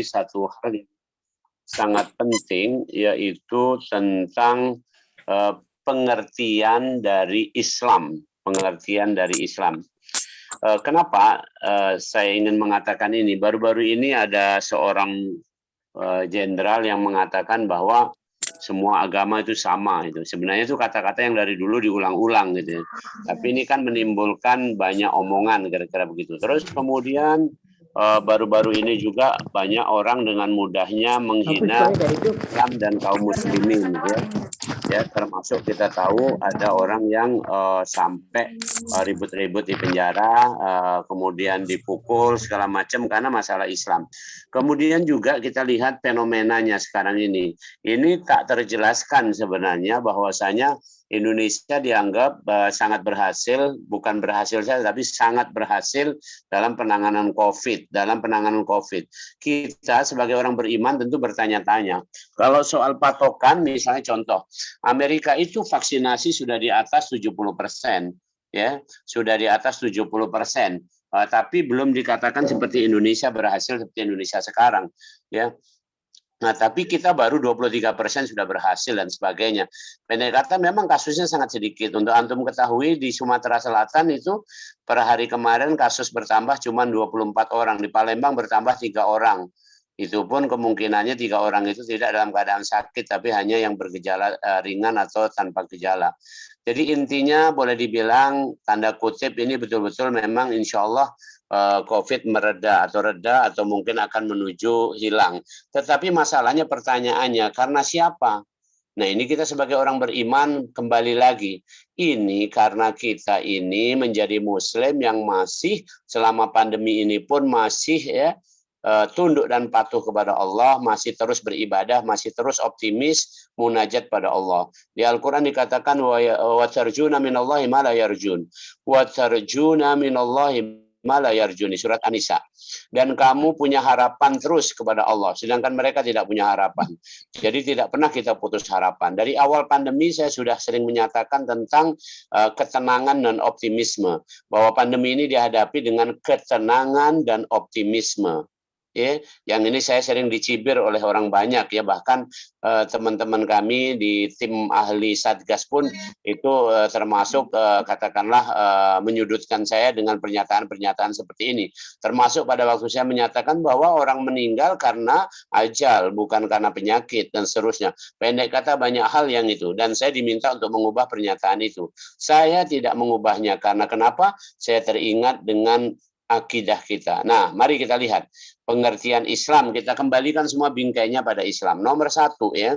satu hal yang sangat penting, yaitu tentang pengertian dari Islam. Pengertian dari Islam. Kenapa saya ingin mengatakan ini? Baru-baru ini ada seorang jenderal yang mengatakan bahwa semua agama itu sama itu. Sebenarnya itu kata-kata yang dari dulu diulang-ulang gitu ya. Tapi ini kan menimbulkan banyak omongan kira-kira begitu. Terus kemudian baru-baru ini juga banyak orang dengan mudahnya menghina Islam dan kaum muslimin gitu ya. Ya, termasuk kita tahu ada orang yang sampai ribut-ribut di penjara, kemudian dipukul segala macam karena masalah Islam. Kemudian juga kita lihat fenomenanya sekarang ini. Ini tak terjelaskan sebenarnya bahwasanya Indonesia dianggap sangat berhasil, bukan berhasil saja, tapi sangat berhasil dalam penanganan COVID. Dalam penanganan COVID, kita sebagai orang beriman tentu bertanya-tanya. Kalau soal patokan, misalnya contoh, Amerika itu vaksinasi sudah di atas 70%, ya, sudah di atas 70%. Tapi belum dikatakan seperti Indonesia berhasil seperti Indonesia sekarang, ya. Nah, tapi kita baru 23% sudah berhasil dan sebagainya. Pendek kata memang kasusnya sangat sedikit. Untuk antum ketahui di Sumatera Selatan itu per hari kemarin kasus bertambah cuma 24 orang. Di Palembang bertambah 3 orang. Itu pun kemungkinannya 3 orang itu tidak dalam keadaan sakit, tapi hanya yang bergejala ringan atau tanpa gejala. Jadi intinya boleh dibilang tanda kutip ini betul-betul memang insya Allah COVID mereda atau mungkin akan menuju hilang. Tetapi masalahnya pertanyaannya, karena siapa? Nah, ini kita sebagai orang beriman kembali lagi. Ini karena kita ini menjadi muslim yang masih selama pandemi ini pun masih ya tunduk dan patuh kepada Allah, masih terus beribadah, masih terus optimis munajat pada Allah. Di Al-Qur'an dikatakan wa tarjuna minallahi ma la yarjun. Wa tarjuna minallahi mala yarjuni, surat An-Nisa. Dan kamu punya harapan terus kepada Allah, sedangkan mereka tidak punya harapan. Jadi tidak pernah kita putus harapan. Dari awal pandemi saya sudah sering menyatakan tentang ketenangan dan optimisme, bahwa pandemi ini dihadapi dengan ketenangan dan optimisme. Ya, yang ini saya sering dicibir oleh orang banyak ya, bahkan teman-teman kami di tim ahli Satgas pun itu termasuk katakanlah menyudutkan saya dengan pernyataan-pernyataan seperti ini. Termasuk pada waktu saya menyatakan bahwa orang meninggal karena ajal, bukan karena penyakit dan seterusnya. Pendek kata banyak hal yang itu, dan saya diminta untuk mengubah pernyataan itu. Saya tidak mengubahnya karena kenapa? Saya teringat dengan akidah kita. Nah, mari kita lihat pengertian Islam. Kita kembalikan semua bingkainya pada Islam. Nomor satu ya,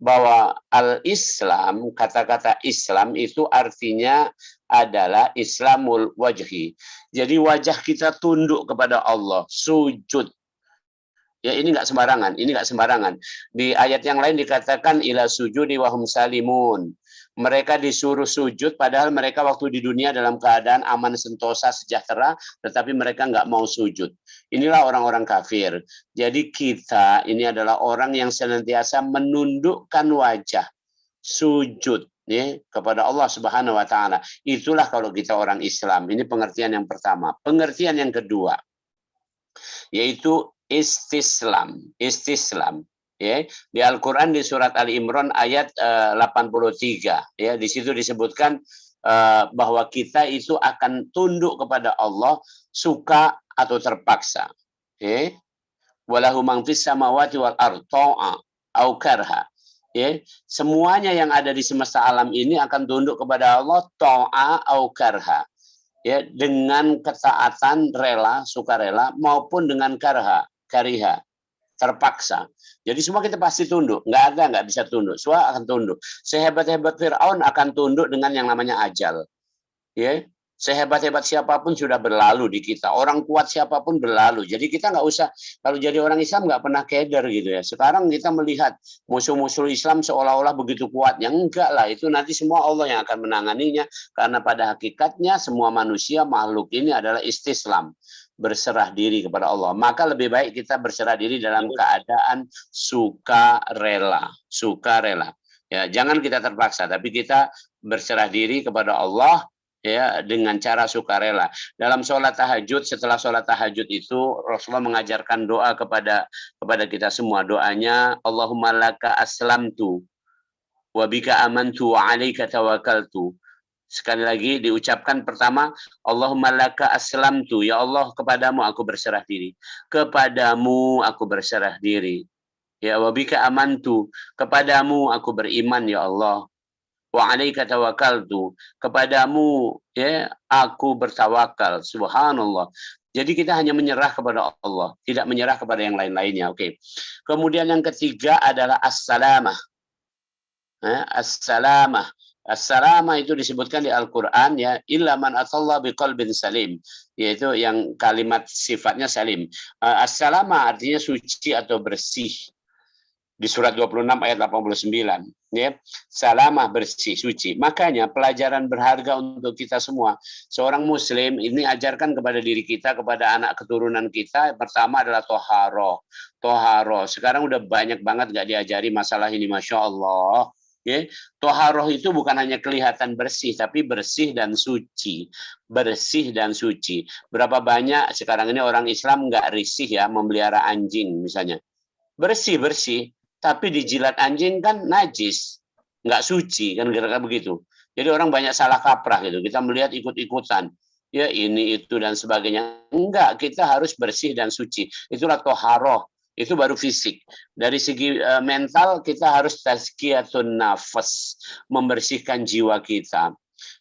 bahwa al-Islam, kata-kata Islam itu artinya adalah Islamul wajhi. Jadi wajah kita tunduk kepada Allah, sujud. Ya, ini nggak sembarangan, ini nggak sembarangan. Di ayat yang lain dikatakan ila sujudi wahum salimun. Mereka disuruh sujud padahal mereka waktu di dunia dalam keadaan aman, sentosa, sejahtera, tetapi mereka nggak mau sujud. Inilah orang-orang kafir. Jadi kita ini adalah orang yang senantiasa menundukkan wajah, sujud ya, kepada Allah Subhanahu wa taala. Itulah kalau kita orang Islam. Ini pengertian yang pertama. Pengertian yang kedua yaitu istislam. Istislam. Ya, di Al-Qur'an di surat Ali Imran ayat 83 ya, di situ disebutkan bahwa kita itu akan tunduk kepada Allah suka atau terpaksa. Ya. Walahu man fis samawati wal ardh ta'a au karha. Ya, semuanya yang ada di semesta alam ini akan tunduk kepada Allah ta'a au karha. Ya, dengan ketaatan rela, sukarela maupun dengan karha, kariha, terpaksa. Jadi semua kita pasti tunduk. Nggak bisa tunduk. Semua akan tunduk. Sehebat-hebat Fir'aun akan tunduk dengan yang namanya ajal. Ya, sehebat-hebat siapapun sudah berlalu di kita. Orang kuat siapapun berlalu. Jadi kita nggak usah, kalau jadi orang Islam nggak pernah keder gitu ya. Sekarang kita melihat musuh-musuh Islam seolah-olah begitu kuatnya. Enggak lah, itu nanti semua Allah yang akan menanganinya. Karena pada hakikatnya semua manusia, makhluk ini adalah istislam, berserah diri kepada Allah. Maka lebih baik kita berserah diri dalam keadaan sukarela. Sukarela. Ya, jangan kita terpaksa, tapi kita berserah diri kepada Allah. ya, dengan cara sukarela. Dalam sholat tahajud, setelah sholat tahajud itu Rasulullah mengajarkan doa kepada kita semua. Doanya, Allahumma laka aslamtu wa bika amantu wa 'alaika tawakkaltu. Sekali lagi diucapkan pertama, Allahumma laka aslamtu, ya Allah kepadamu aku berserah diri. Kepadamu aku berserah diri. Ya wabika amantu, kepadamu aku beriman ya Allah. Wa 'alaika tawakkaltu, kepadamu ya aku bertawakal. Subhanallah. Jadi kita hanya menyerah kepada Allah, tidak menyerah kepada yang lain-lainnya. Oke. Kemudian yang ketiga adalah as-salamah. As-salamah. As-salamah itu disebutkan di Al-Qur'an ya, illa man atallah biqalbin salim, yaitu yang kalimat sifatnya salim. As-salamah artinya suci atau bersih. Di surat 26 ayat 89 ya, salamah bersih suci. Makanya pelajaran berharga untuk kita semua, seorang muslim ini ajarkan kepada diri kita, kepada anak keturunan kita. Pertama adalah toharo. Sekarang udah banyak banget gak diajari masalah ini, masya Allah ya. Toharoh itu bukan hanya kelihatan bersih, tapi bersih dan suci. Bersih dan suci. Berapa banyak sekarang ini orang Islam nggak risih ya memelihara anjing misalnya, bersih tapi dijilat anjing kan najis, nggak suci kan, kira-kira begitu. Jadi orang banyak salah kaprah gitu. Kita melihat ikut-ikutan, ya ini itu dan sebagainya. Enggak, kita harus bersih dan suci. Itulah toharoh. Itu baru fisik. Dari segi mental kita harus tazkiyatun nafas, membersihkan jiwa kita.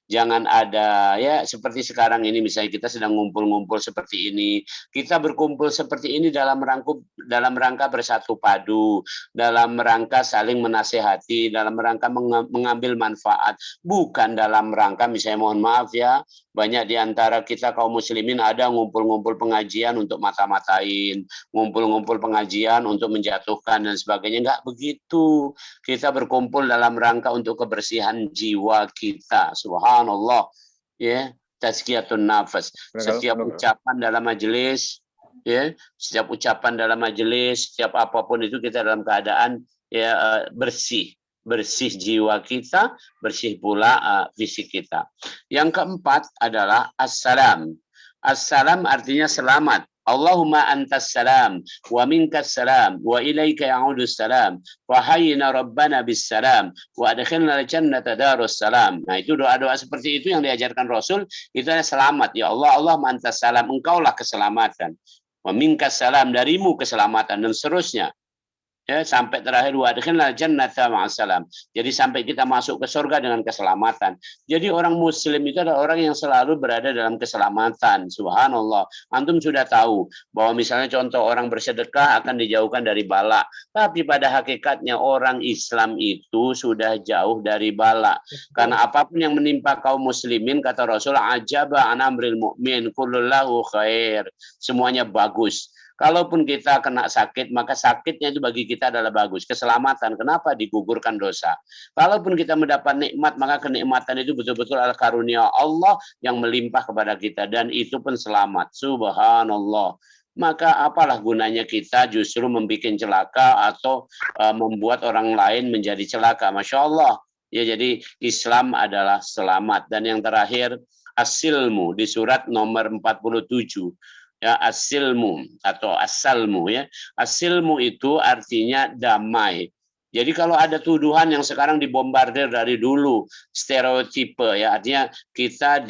Jangan ada ya seperti sekarang ini misalnya kita sedang ngumpul-ngumpul seperti ini. Kita berkumpul seperti ini dalam rangka bersatu padu, dalam rangka saling menasehati, dalam rangka mengambil manfaat, bukan dalam rangka misalnya mohon maaf ya, banyak di antara kita kaum muslimin ada ngumpul-ngumpul pengajian untuk mata-matain, ngumpul-ngumpul pengajian untuk menjatuhkan dan sebagainya. Enggak begitu. Kita berkumpul dalam rangka untuk kebersihan jiwa kita. Subhanallah. Ya, tazkiyatun nafas. Setiap ucapan dalam majelis, ya, setiap ucapan dalam majelis, setiap apapun itu kita dalam keadaan ya bersih jiwa kita, bersih pula fisik kita. Yang keempat adalah assalam. Assalam artinya selamat. Allahumma antas salam wa minkas salam wa ilaika ya'udus salam wa hayyina rabbana bis salam wa adkhilna al-jannata darus salam. Nah, itu doa-doa seperti itu yang diajarkan Rasul, itu adalah selamat. Ya Allah, Allahumma antas salam, engkaulah keselamatan. Wa minkas salam, darimu keselamatan, dan seterusnya. Ya, sampai terakhir wa adkhilnal jannata ma'assalam. Jadi sampai kita masuk ke surga dengan keselamatan. Jadi orang muslim itu adalah orang yang selalu berada dalam keselamatan. Subhanallah. Antum sudah tahu bahwa misalnya contoh orang bersedekah akan dijauhkan dari bala. Tapi pada hakikatnya orang Islam itu sudah jauh dari bala. Karena apapun yang menimpa kaum muslimin, kata Rasul, ajaba an amril mu'min kullullahu khair. Semuanya bagus. Kalaupun kita kena sakit, maka sakitnya itu bagi kita adalah bagus. Keselamatan. Kenapa? Digugurkan dosa. Kalaupun kita mendapat nikmat, maka kenikmatan itu betul-betul adalah karunia Allah yang melimpah kepada kita. Dan itu pun selamat. Subhanallah. Maka apalah gunanya kita justru membuat celaka atau membuat orang lain menjadi celaka. Masya Allah. Ya, jadi Islam adalah selamat. Dan yang terakhir, as-silmu di surat nomor 47. Ya, asilmu atau asalmu ya. Asilmu itu artinya damai. Jadi kalau ada tuduhan yang sekarang dibombardir dari dulu, stereotipe ya, artinya kita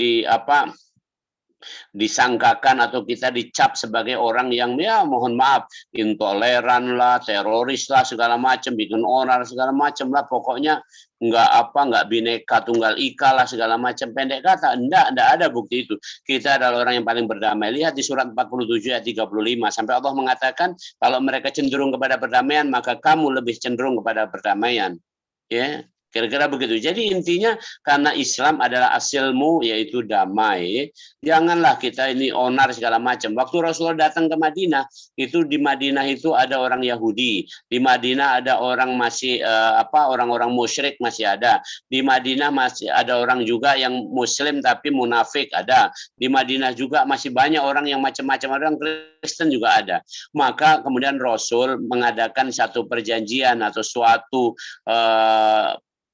disangkakan atau kita dicap sebagai orang yang ya mohon maaf intoleran lah, teroris lah, segala macam, bikin onar segala macam lah, pokoknya nggak bineka tunggal ika lah, segala macam. Pendek kata, enggak ada bukti itu. Kita adalah orang yang paling berdamai. Lihat di surat 47 ayat 35 sampai Allah mengatakan kalau mereka cenderung kepada perdamaian maka kamu lebih cenderung kepada perdamaian. Ya. Kira-kira begitu. Jadi intinya karena Islam adalah asilmu, yaitu damai. Janganlah kita ini onar segala macam. Waktu Rasulullah datang ke Madinah, itu di Madinah itu ada orang Yahudi. Di Madinah ada orang masih orang-orang musyrik masih ada. Di Madinah masih ada orang juga yang Muslim tapi munafik ada. Di Madinah juga masih banyak orang yang macam-macam, orang Kristen juga ada. Maka kemudian Rasul mengadakan satu perjanjian atau suatu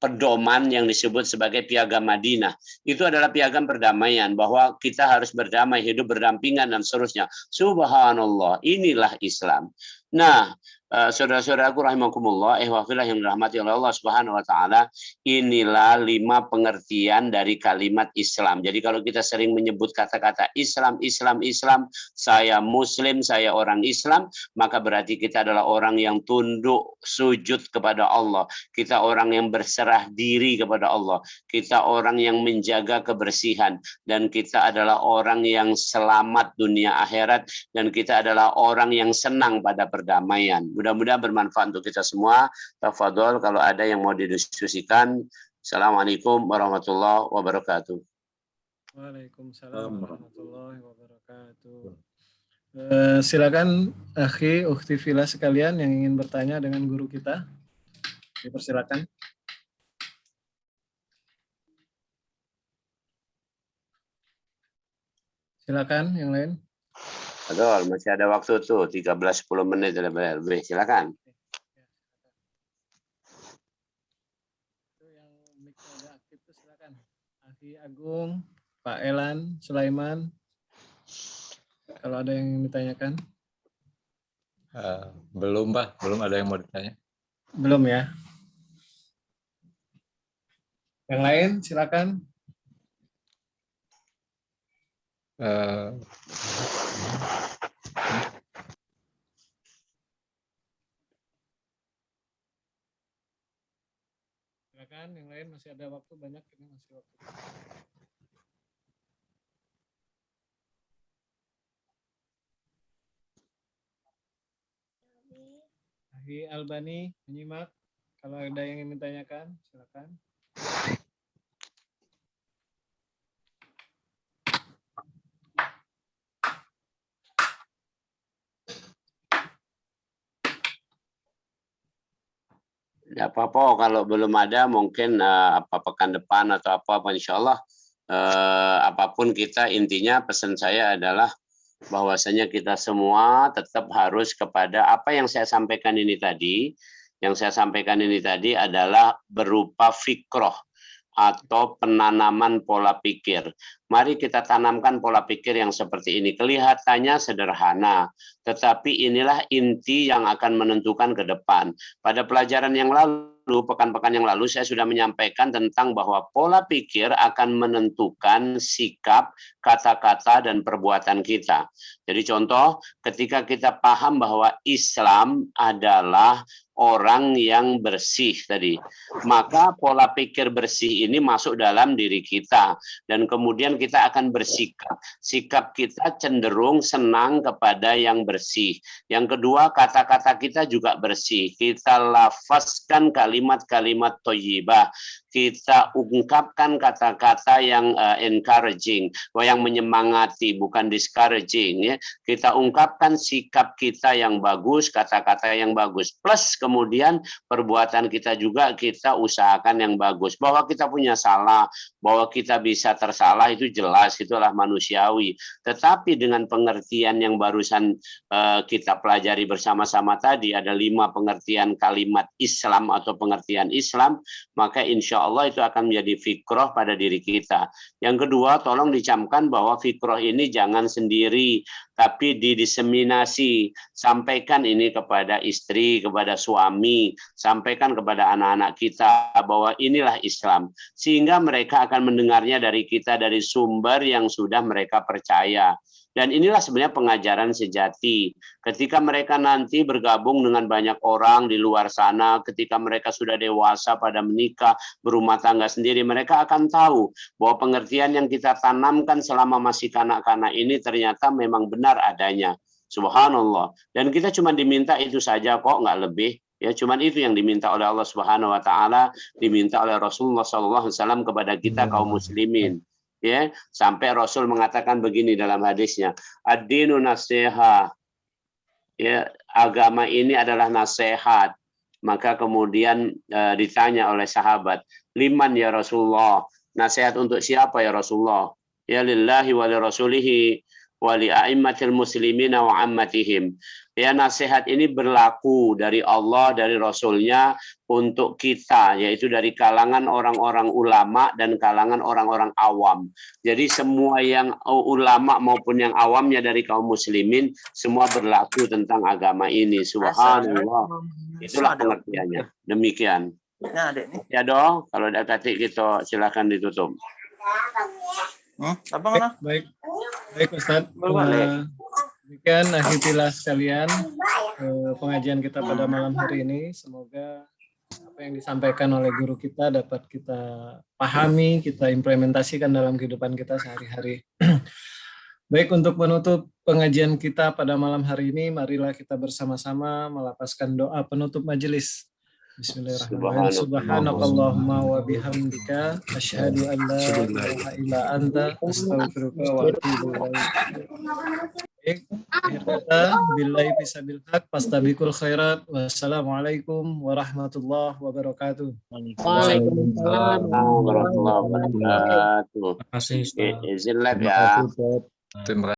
pedoman yang disebut sebagai piagam Madinah. Itu adalah piagam perdamaian, bahwa kita harus berdamai, hidup berdampingan dan seterusnya. Subhanallah, inilah Islam. Nah, saudara-saudaraku rahimakumullah, ihwafillah yang dirahmati oleh Allah Subhanahu wa taala, inilah 5 pengertian dari kalimat Islam. Jadi kalau kita sering menyebut kata-kata Islam, Islam, Islam, saya muslim, saya orang Islam, maka berarti kita adalah orang yang tunduk sujud kepada Allah. Kita orang yang berserah diri kepada Allah. Kita orang yang menjaga kebersihan, dan kita adalah orang yang selamat dunia akhirat, dan kita adalah orang yang senang pada perdamaian. Mudah-mudahan bermanfaat untuk kita semua. Tafadhol kalau ada yang mau didiskusikan. Assalamualaikum warahmatullahi wabarakatuh. Waalaikumsalam warahmatullahi wabarakatuh. Silakan akhi, ukhti fillah sekalian yang ingin bertanya dengan guru kita. Dipersilakan. Silakan yang lain. Betul, masih ada waktu tuh 13-10 menit lebih. Silakan. Itu yang mic-nya udah aktif tuh silakan. Akhi Agung, Pak Elan, Sulaiman. Kalau ada yang ingin ditanyakan. Belum, Pak. Belum ada yang mau ditanya. Belum ya. Yang lain silakan. Silakan, yang lain masih ada waktu banyak, ini masih waktu. Ahli Albani menyimak. Kalau ada yang ingin ditanyakan, silakan. Ya apa-apa, kalau belum ada mungkin pekan depan atau apa insya Allah apapun kita, intinya pesan saya adalah bahwasanya kita semua tetap harus kepada apa yang saya sampaikan ini tadi. Yang saya sampaikan ini tadi adalah berupa fikroh atau penanaman pola pikir. Mari kita tanamkan pola pikir yang seperti ini. Kelihatannya sederhana, tetapi inilah inti yang akan menentukan ke depan. Pada pelajaran yang lalu, pekan-pekan yang lalu, saya sudah menyampaikan tentang bahwa pola pikir akan menentukan sikap, kata-kata, dan perbuatan kita. Jadi contoh, ketika kita paham bahwa Islam adalah orang yang bersih tadi, maka pola pikir bersih ini masuk dalam diri kita, dan kemudian kita akan bersikap. Sikap kita cenderung senang kepada yang bersih. Yang kedua, kata-kata kita juga bersih. Kita lafazkan kalimat-kalimat thayyibah. Kita ungkapkan kata-kata yang encouraging, yang menyemangati, bukan discouraging. Ya. Kita ungkapkan sikap kita yang bagus, kata-kata yang bagus. Plus kemudian perbuatan kita juga kita usahakan yang bagus. Bahwa kita punya salah, bahwa kita bisa tersalah itu jelas, itulah manusiawi. Tetapi dengan pengertian yang barusan kita pelajari bersama-sama tadi, ada 5 pengertian kalimat Islam atau pengertian Islam, maka insya Allah itu akan menjadi fikroh pada diri kita. Yang kedua, tolong dicamkan bahwa fikroh ini jangan sendiri, tapi didiseminasi. Sampaikan ini kepada istri, kepada suami, sampaikan kepada anak-anak kita bahwa inilah Islam. Sehingga mereka akan mendengarnya dari kita, dari sumber yang sudah mereka percaya. Dan inilah sebenarnya pengajaran sejati. Ketika mereka nanti bergabung dengan banyak orang di luar sana, ketika mereka sudah dewasa pada menikah, berumah tangga sendiri, mereka akan tahu bahwa pengertian yang kita tanamkan selama masih kanak-kanak ini ternyata memang benar adanya. Subhanallah. Dan kita cuma diminta itu saja kok, nggak lebih. Ya, cuman itu yang diminta oleh Allah Subhanahu wa taala, diminta oleh Rasulullah sallallahu alaihi wasallam kepada kita kaum muslimin. Ya, sampai Rasul mengatakan begini dalam hadisnya, ad-dinu nasiha. Ya, agama ini adalah nasihat. Maka kemudian ditanya oleh sahabat, liman ya Rasulullah? Nasihat untuk siapa ya Rasulullah? Ya lillahi wa li rasulihi wa li a'immatil muslimina wa ammatihim. Ya, nasihat ini berlaku dari Allah, dari Rasulnya untuk kita, yaitu dari kalangan orang-orang ulama dan kalangan orang-orang awam. Jadi semua yang ulama maupun yang awamnya dari kaum muslimin, semua berlaku tentang agama ini. Subhanallah. Itulah pengertiannya. Demikian. Ya dong, kalau ada katik gitu silakan ditutup. Baik Ustaz. Demikian akhirnya sekalian pengajian kita pada malam hari ini. Semoga apa yang disampaikan oleh guru kita dapat kita pahami, kita implementasikan dalam kehidupan kita sehari-hari. Baik, untuk menutup pengajian kita pada malam hari ini, marilah kita bersama-sama melapaskan doa penutup majelis. Bismillahirrahmanirrahim. Subhanakallahumma wa bihamdika asyhadu an la ilaha illa anta astaghfiruka wa atubu ilaik. Baik, akhir kata billahi bisabil haq fastabiqul khairat. Wassalamualaikum warahmatullahi wabarakatuh. Waalaikumsalam warahmatullahi wabarakatuh. Terima kasih. Izin lab ya. Terima kasih.